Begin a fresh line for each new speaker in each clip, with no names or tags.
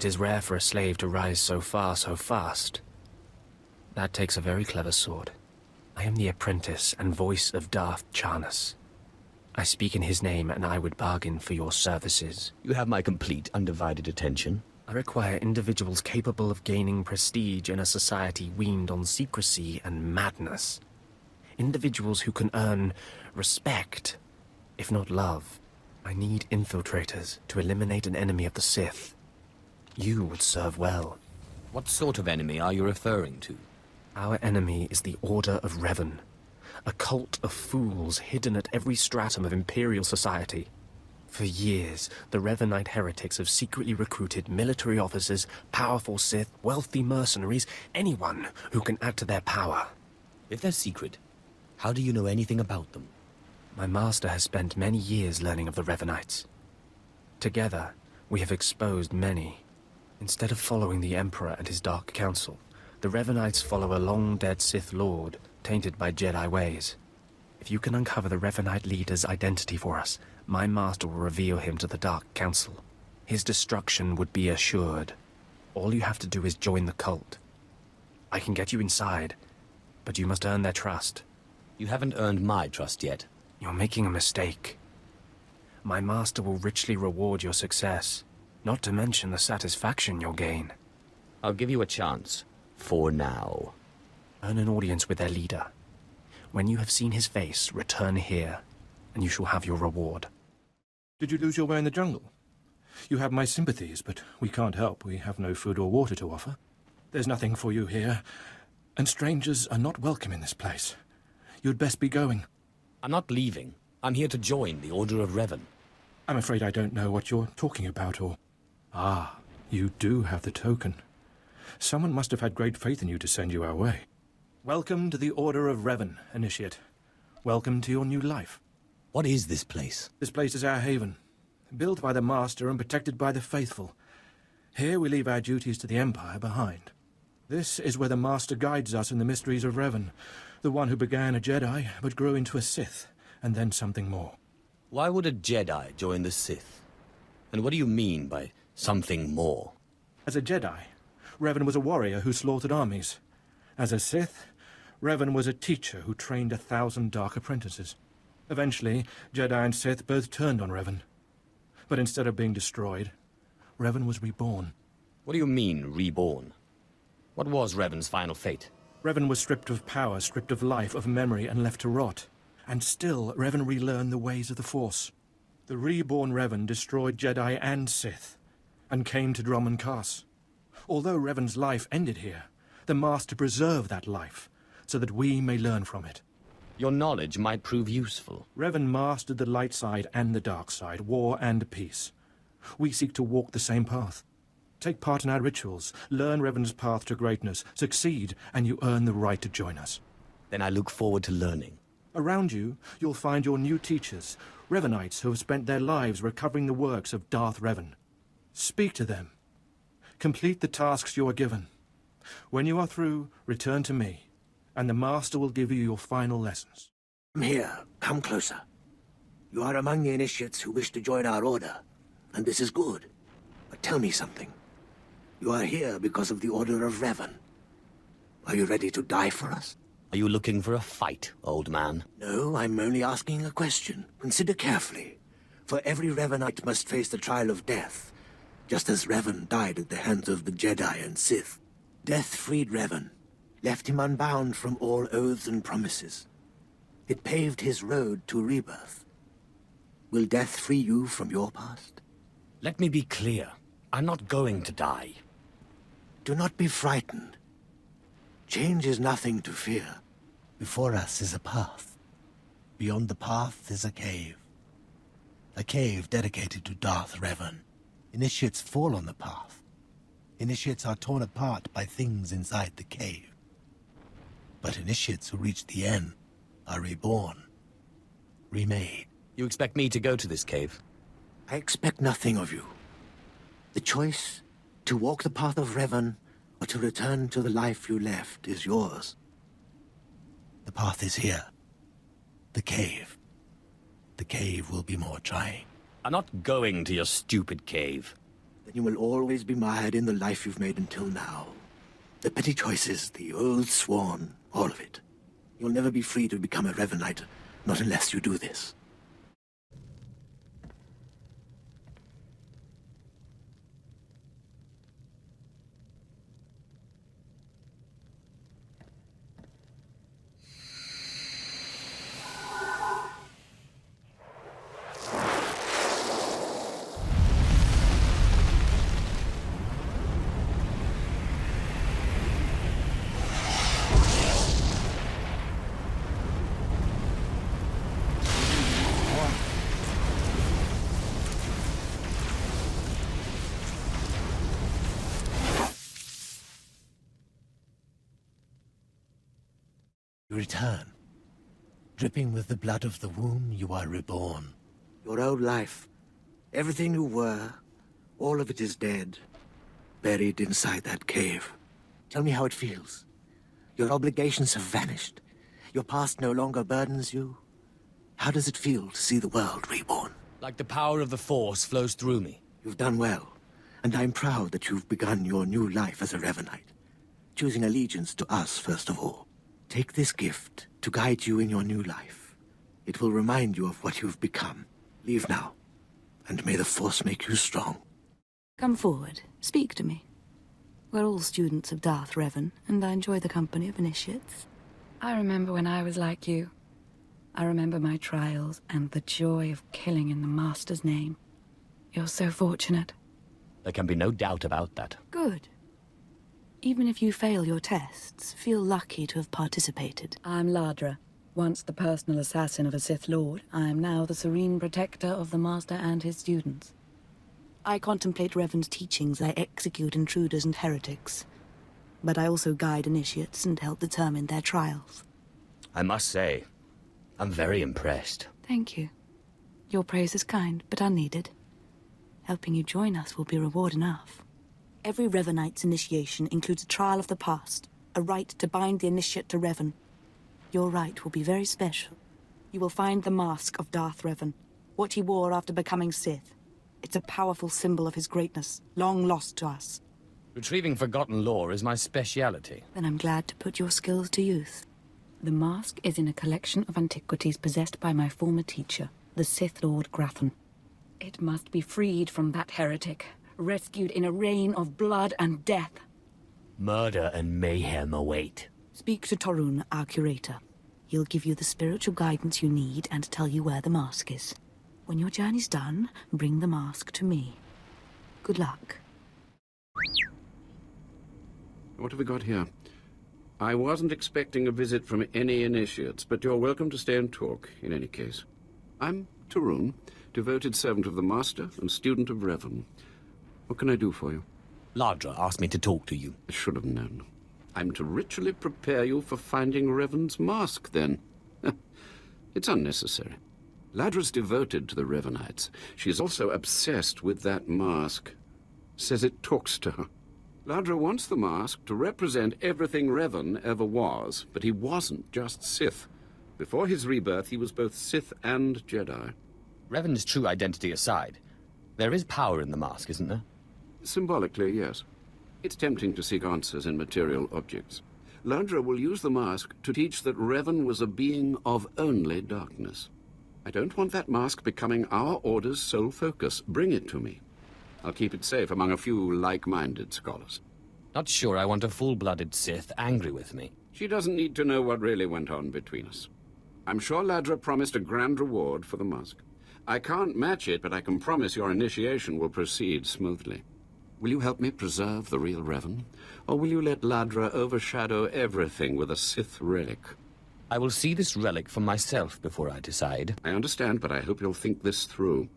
It is rare for a slave to rise so far so fast. That takes a very clever sword. I am the apprentice and voice of Darth Charnas. I speak in his name, and I would bargain for your services.
You have my complete, undivided attention.
I require individuals capable of gaining prestige in a society weaned on secrecy and madness. Individuals who can earn respect, if not love. I need infiltrators to eliminate an enemy of the Sith. You would serve well.
What sort of enemy are you referring to?
Our enemy is the Order of Revan, a cult of fools hidden at every stratum of Imperial society. For years, the Revanite heretics have secretly recruited military officers, powerful Sith, wealthy mercenaries, anyone who can add to their power.
If they're secret, how do you know anything about them?
My master has spent many years learning of the Revanites. Together, we have exposed many. Instead of following the Emperor and his Dark Council, the Revanites follow a long-dead Sith Lord, tainted by Jedi ways. If you can uncover the Revanite leader's identity for us, my master will reveal him to the Dark Council. His destruction would be assured. All you have to do is join the cult. I can get you inside, but you must earn their trust.
You haven't earned my trust yet.
You're making a mistake. My master will richly reward your success, not to mention the satisfaction you'll gain.
I'll give you a chance. For now.
Earn an audience with their leader. When you have seen his face, return here, and you shall have your reward.
Did you lose your way in the jungle? You have my sympathies, but we can't help. We have no food or water to offer. There's nothing for you here, and strangers are not welcome in this place. You'd best be going.
I'm not leaving. I'm here to join the Order of Revan.
I'm afraid I don't know what you're talking about, or... Ah, you do have the token. Someone must have had great faith in you to send you our way. Welcome to the Order of Revan, Initiate. Welcome to your new life.
What is this place?
This place is our haven, built by the Master and protected by the faithful. Here we leave our duties to the Empire behind. This is where the Master guides us in the mysteries of Revan, the one who began a Jedi but grew into a Sith, and then something more.
Why would a Jedi join the Sith? And what do you mean by something more?
As a Jedi, Revan was a warrior who slaughtered armies. As a Sith, Revan was a teacher who trained 1,000 dark apprentices. Eventually, Jedi and Sith both turned on Revan. But instead of being destroyed, Revan was reborn.
What do you mean, reborn? What was Revan's final fate?
Revan was stripped of power, stripped of life, of memory, and left to rot. And still, Revan relearned the ways of the Force. The reborn Revan destroyed Jedi and Sith, and came to Dromund Kaas. Although Revan's life ended here, the Master preserved that life, so that we may learn from it.
Your knowledge might prove useful.
Revan mastered the light side and the dark side, war and peace. We seek to walk the same path. Take part in our rituals, learn Revan's path to greatness, succeed, and you earn the right to join us.
Then I look forward to learning.
Around you, you'll find your new teachers, Revanites who have spent their lives recovering the works of Darth Revan. Speak to them. Complete the tasks you are given. When you are through, return to me, and the Master will give you your final lessons.
Come here. Come closer. You are among the initiates who wish to join our order, and this is good. But tell me something. You are here because of the Order of Revan. Are you ready to die for us?
Are you looking for a fight, old man?
No, I'm only asking a question. Consider carefully. For every Revanite must face the trial of death, just as Revan died at the hands of the Jedi and Sith. Death freed Revan, left him unbound from all oaths and promises. It paved his road to rebirth. Will death free you from your past?
Let me be clear. I'm not going to die.
Do not be frightened. Change is nothing to fear. Before us is a path. Beyond the path is a cave. A cave dedicated to Darth Revan. Initiates fall on the path. Initiates are torn apart by things inside the cave. But initiates who reach the end are reborn. Remade.
You expect me to go to this cave?
I expect nothing of you. The choice to walk the path of Revan or to return to the life you left is yours. The path is here. The cave. The cave will be more trying.
I'm not going to your stupid cave.
The then you will always be mired in the life you've made until now. The petty choices, the oaths sworn, all of it. You'll never be free to become a Revanite, not unless you do this. You return. Dripping with the blood of the womb, you are reborn. Your old life, everything you were, all of it is dead, buried inside that cave. Tell me how it feels. Your obligations have vanished. Your past no longer burdens you. How does it feel to see the world reborn?
Like the power of the Force flows through me.
You've done well, and I'm proud that you've begun your new life as a Revanite, choosing allegiance to us first of all. Take this gift to guide you in your new life. It will remind you of what you've become. Leave now, and may the Force make you strong.
Come forward. Speak to me. We're all students of Darth Revan, and I enjoy the company of initiates. I remember when I was like you. I remember my trials and the joy of killing in the Master's name. You're so fortunate.
There can be no doubt about that.
Good. Even if you fail your tests, feel lucky to have participated. I'm Ladra. Once the personal assassin of a Sith Lord, I am now the serene protector of the Master and his students. I contemplate Revan's teachings, I execute intruders and heretics. But I also guide initiates and help determine their trials.
I must say, I'm very impressed.
Thank you. Your praise is kind, but unneeded. Helping you join us will be reward enough. Every Revanite's initiation includes a trial of the past, a rite to bind the initiate to Revan. Your rite will be very special. You will find the mask of Darth Revan, what he wore after becoming Sith. It's a powerful symbol of his greatness, long lost to us.
Retrieving forgotten lore is my speciality.
Then I'm glad to put your skills to use. The mask is in a collection of antiquities possessed by my former teacher, the Sith Lord Grathan. It must be freed from that heretic, rescued in a reign of blood and death.
Murder and mayhem await.
Speak to Torun, our curator. He'll give you the spiritual guidance you need and tell you where the mask is. When your journey's done, bring the mask to me. Good luck.
What have we got here? I wasn't expecting a visit from any initiates, but you're welcome to stay and talk, in any case. I'm Torun, devoted servant of the Master and student of Revan. What can I do for you?
Ladra asked me to talk to you.
I should have known. I'm to ritually prepare you for finding Revan's mask, then. It's unnecessary. Ladra's devoted to the Revanites. She's also obsessed with that mask. Says it talks to her. Ladra wants the mask to represent everything Revan ever was, but he wasn't just Sith. Before his rebirth, he was both Sith and Jedi.
Revan's true identity aside, there is power in the mask, isn't there?
Symbolically, yes. It's tempting to seek answers in material objects. Ladra will use the mask to teach that Revan was a being of only darkness. I don't want that mask becoming our Order's sole focus. Bring it to me. I'll keep it safe among a few like-minded scholars.
Not sure I want a full-blooded Sith angry with me.
She doesn't need to know what really went on between us. I'm sure Ladra promised a grand reward for the mask. I can't match it, but I can promise your initiation will proceed smoothly. Will you help me preserve the real Revan? Or will you let Ladra overshadow everything with a Sith relic?
I will see this relic for myself before I decide.
I understand, but I hope you'll think this through.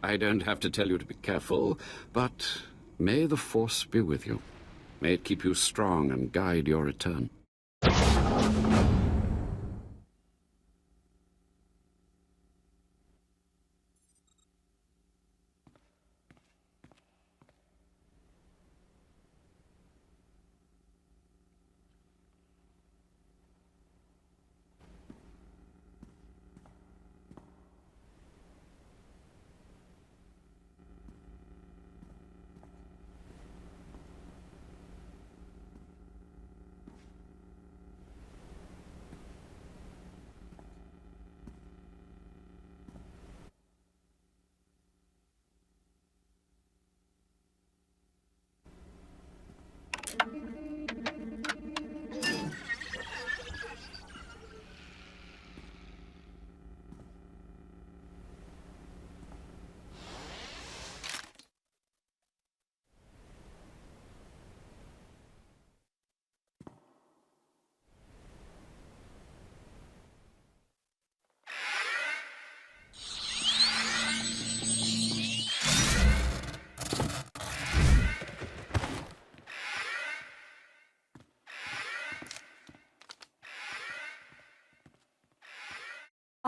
I don't have to tell you to be careful, but may the Force be with you. May it keep you strong and guide your return.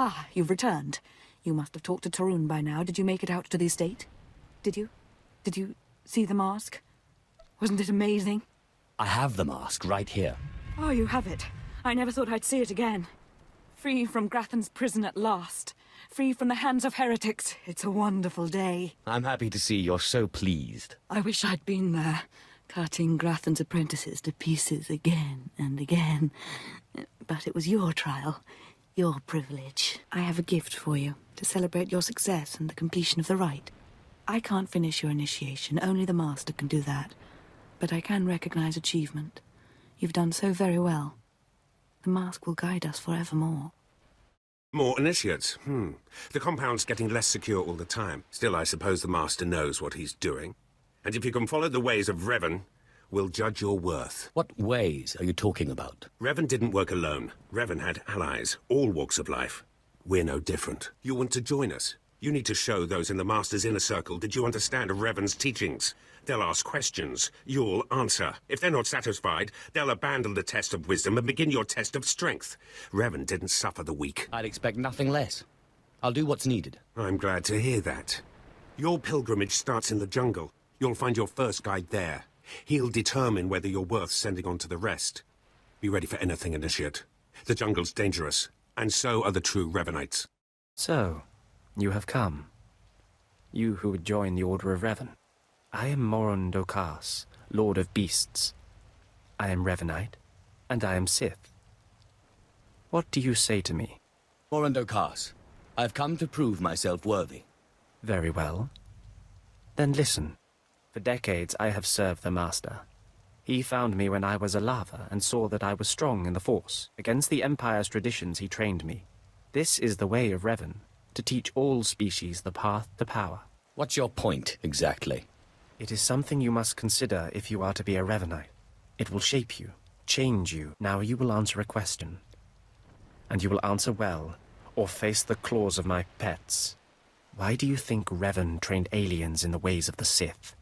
Ah, you've returned. You must have talked to Tarun by now. Did you make it out to the estate? Did you? Did you see the mask? Wasn't it amazing?
I have the mask right here.
Oh, you have it. I never thought I'd see it again. Free from Grathan's prison at last. Free from the hands of heretics. It's a wonderful day.
I'm happy to see you're so pleased.
I wish I'd been there, cutting Grathan's apprentices to pieces again and again. But it was your trial, your privilege. I have a gift for you, to celebrate your success and the completion of the rite. I can't finish your initiation, only the Master can do that. But I can recognize achievement. You've done so very well. The mask will guide us forevermore.
More initiates. The compound's getting less secure all the time. Still, I suppose the Master knows what he's doing. And if you can follow the ways of Revan, we'll judge your worth.
What ways are you talking about?
Revan didn't work alone. Revan had allies, all walks of life. We're no different. You want to join us? You need to show those in the Master's inner circle that you understand of Revan's teachings. They'll ask questions. You'll answer. If they're not satisfied, they'll abandon the test of wisdom and begin your test of strength. Revan didn't suffer the weak.
I'd expect nothing less. I'll do what's needed.
I'm glad to hear that. Your pilgrimage starts in the jungle. You'll find your first guide there. He'll determine whether you're worth sending on to the rest. Be ready for anything, Initiate. The jungle's dangerous, and so are the true Revanites.
So, you have come. You who would join the Order of Revan. I am Moron Dokas, Lord of Beasts. I am Revanite, and I am Sith. What do you say to me?
Moron Dokas, I've come to prove myself worthy.
Very well. Then listen. For decades I have served the Master. He found me when I was a lava and saw that I was strong in the Force. Against the Empire's traditions he trained me. This is the way of Revan, to teach all species the path to power.
What's your point, exactly?
It is something you must consider if you are to be a Revanite. It will shape you, change you. Now you will answer a question. And you will answer well, or face the claws of my pets. Why do you think Revan trained aliens in the ways of the Sith?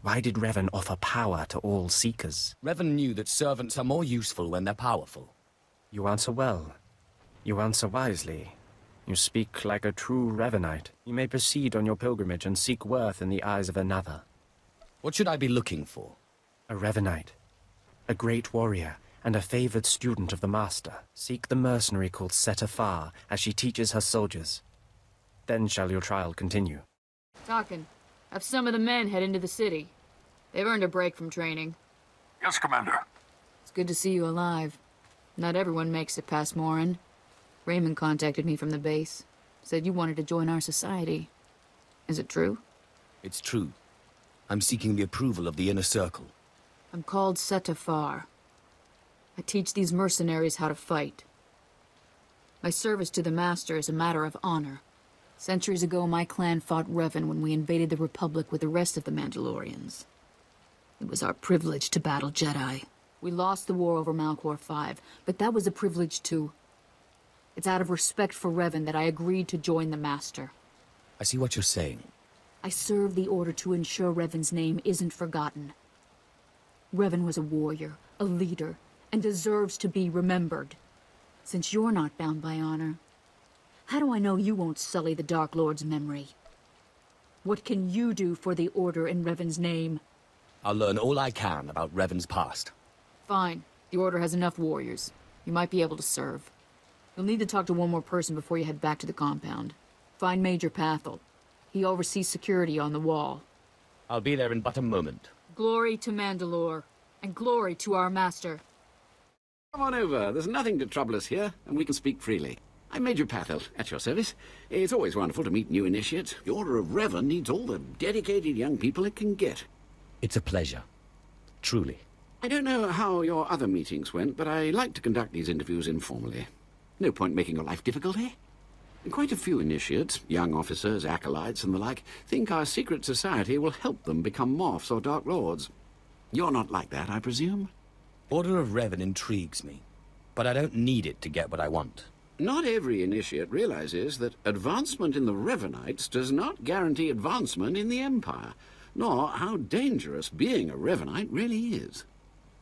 Why did Revan offer power to all seekers?
Revan knew that servants are more useful when they're powerful.
You answer well. You answer wisely. You speak like a true Revanite. You may proceed on your pilgrimage and seek worth in the eyes of another.
What should I be looking for?
A Revanite. A great warrior, and a favored student of the Master. Seek the mercenary called SWTOR, as she teaches her soldiers. Then shall your trial continue.
Talking. Have some of the men head into the city. They've earned a break from training.
Yes, Commander.
It's good to see you alive. Not everyone makes it past Morin. Raymond contacted me from the base. Said you wanted to join our society. Is it true?
It's true. I'm seeking the approval of the Inner Circle.
I'm called SWTOR. I teach these mercenaries how to fight. My service to the Master is a matter of honor. Centuries ago, my clan fought Revan when we invaded the Republic with the rest of the Mandalorians. It was our privilege to battle Jedi. We lost the war over Malchor 5, but that was a privilege too. It's out of respect for Revan that I agreed to join the Master.
I see what you're saying.
I serve the Order to ensure Revan's name isn't forgotten. Revan was a warrior, a leader, and deserves to be remembered. Since you're not bound by honor, how do I know you won't sully the Dark Lord's memory? What can you do for the Order in Revan's name?
I'll learn all I can about Revan's past.
Fine. The Order has enough warriors. You might be able to serve. You'll need to talk to one more person before you head back to the compound. Find Major Pathel. He oversees security on the wall.
I'll be there in but a moment.
Glory to Mandalore, and glory to our Master.
Come on over. There's nothing to trouble us here, and we can speak freely. I'm Major Pathel, at your service. It's always wonderful to meet new initiates. The Order of Revan needs all the dedicated young people it can get.
It's a pleasure. Truly.
I don't know how your other meetings went, but I like to conduct these interviews informally. No point making your life difficult, eh? Quite a few initiates, young officers, acolytes, and the like, think our secret society will help them become Morphs or Dark Lords. You're not like that, I presume?
Order of Revan intrigues me, but I don't need it to get what I want.
Not every initiate realizes that advancement in the Revanites does not guarantee advancement in the Empire, nor how dangerous being a Revanite really is.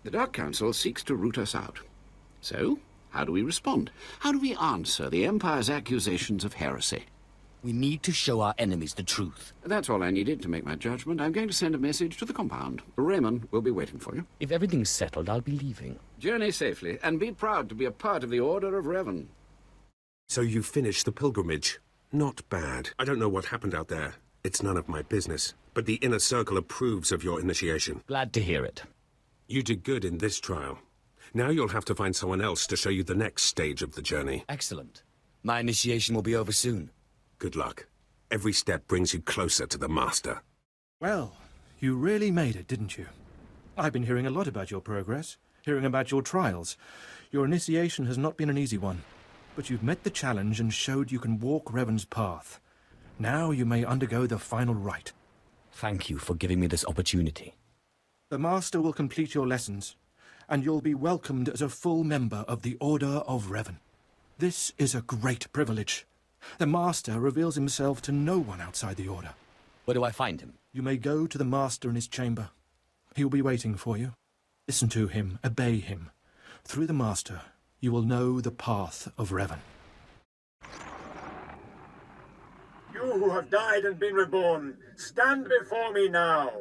The Dark Council seeks to root us out. So, How do we respond? How do we answer the Empire's accusations of heresy?
We need to show our enemies the truth.
That's all I needed to make my judgment. I'm going to send a message to the compound. Raymond will be waiting for you.
If everything's settled, I'll be leaving.
Journey safely, and be proud to be a part of the Order of Revan.
So you finished the pilgrimage. Not bad. I don't know what happened out there. It's none of my business. But the Inner Circle approves of your initiation.
Glad to hear it.
You did good in this trial. Now you'll have to find someone else to show you the next stage of the journey.
Excellent. My initiation will be over soon.
Good luck. Every step brings you closer to the Master.
Well, you really made it, didn't you? I've been hearing a lot about your progress, hearing about your trials. Your initiation has not been an easy one, but you've met the challenge and showed you can walk Revan's path. Now you may undergo the final rite.
Thank you for giving me this opportunity.
The Master will complete your lessons, and you'll be welcomed as a full member of the Order of Revan. This is a great privilege. The Master reveals himself to no one outside the Order.
Where do I find him?
You may go to the Master in his chamber. He will be waiting for you. Listen to him, obey him. Through the Master, you will know the path of Revan.
You who have died and been reborn, stand before me now.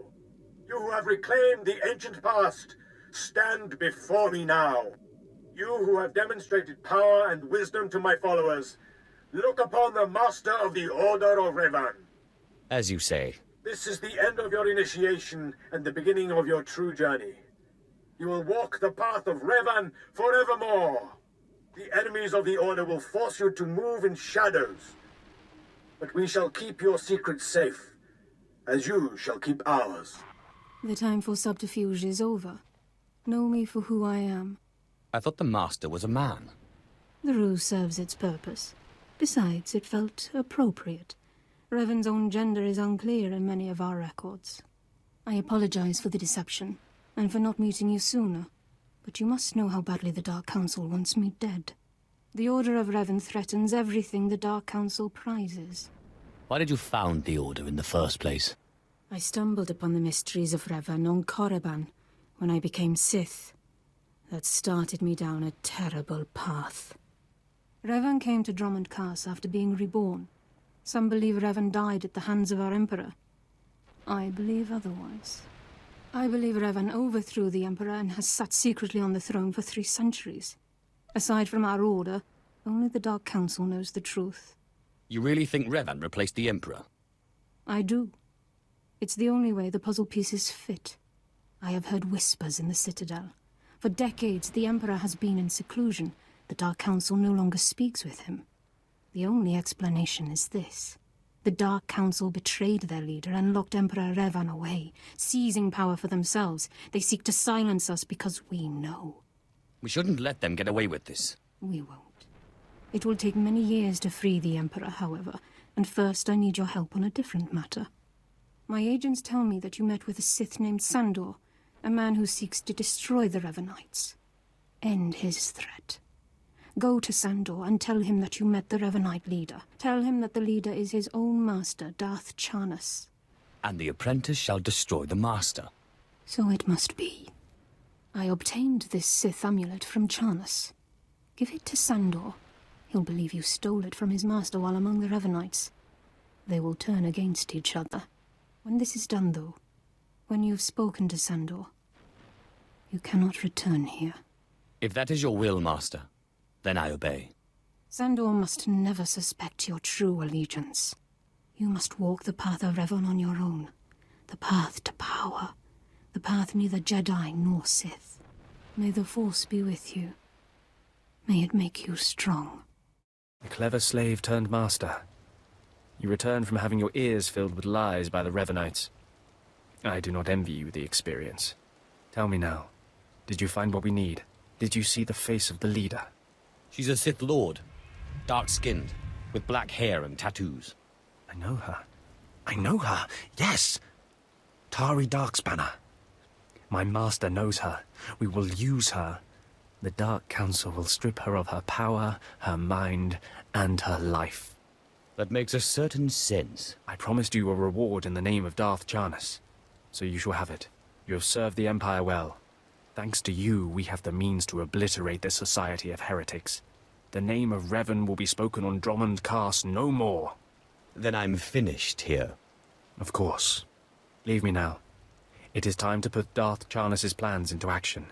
You who have reclaimed the ancient past, stand before me now. You who have demonstrated power and wisdom to my followers, look upon the Master of the Order of Revan.
As you say.
This is the end of your initiation and the beginning of your true journey. You will walk the path of Revan forevermore. The enemies of the Order will force you to move in shadows. But we shall keep your secrets safe, as you shall keep ours.
The time for subterfuge is over. Know me for who I am.
I thought the Master was a man.
The ruse serves its purpose. Besides, it felt appropriate. Revan's own gender is unclear in many of our records. I apologize for the deception, and for not meeting you sooner. But you must know how badly the Dark Council wants me dead. The Order of Revan threatens everything the Dark Council prizes.
Why did you found the Order in the first place?
I stumbled upon the mysteries of Revan on Korriban when I became Sith. That started me down a terrible path. Revan came to Drummond Castle after being reborn. Some believe Revan died at the hands of our Emperor. I believe otherwise. I believe Revan overthrew the Emperor and has sat secretly on the throne for 3 centuries. Aside from our Order, only the Dark Council knows the truth.
You really think Revan replaced the Emperor?
I do. It's the only way the puzzle pieces fit. I have heard whispers in the Citadel. For decades, the Emperor has been in seclusion. The Dark Council no longer speaks with him. The only explanation is this. The Dark Council betrayed their leader and locked Emperor Revan away, seizing power for themselves. They seek to silence us because we know.
We shouldn't let them get away with this.
We won't. It will take many years to free the Emperor, however, and first I need your help on a different matter. My agents tell me that you met with a Sith named Sandor, a man who seeks to destroy the Revanites. End his threat. Go to Sandor and tell him that you met the Revanite leader. Tell him that the leader is his own master, Darth Charnas.
And the apprentice shall destroy the Master.
So it must be. I obtained this Sith amulet from Charnas. Give it to Sandor. He'll believe you stole it from his master while among the Revanites. They will turn against each other. When this is done, though, when you've spoken to Sandor, you cannot return here.
If that is your will, Master, then I obey.
Sandor must never suspect your true allegiance. You must walk the path of Revan on your own. The path to power. The path neither Jedi nor Sith. May the Force be with you. May it make you strong.
A clever slave turned master. You return from having your ears filled with lies by the Revanites. I do not envy you the experience. Tell me now, did you find what we need? Did you see the face of the leader?
She's a Sith Lord. Dark-skinned, with black hair and tattoos.
I know her. I know her, yes! Tari Darkspanner. My master knows her. We will use her. The Dark Council will strip her of her power, her mind, and her life.
That makes a certain sense.
I promised you a reward in the name of Darth Charnas, so you shall have it. You have served the Empire well. Thanks to you, we have the means to obliterate this society of heretics. The name of Revan will be spoken on Drummond Cast no more.
Then I'm finished here.
Of course. Leave me now. It is time to put Darth Charnus' plans into action.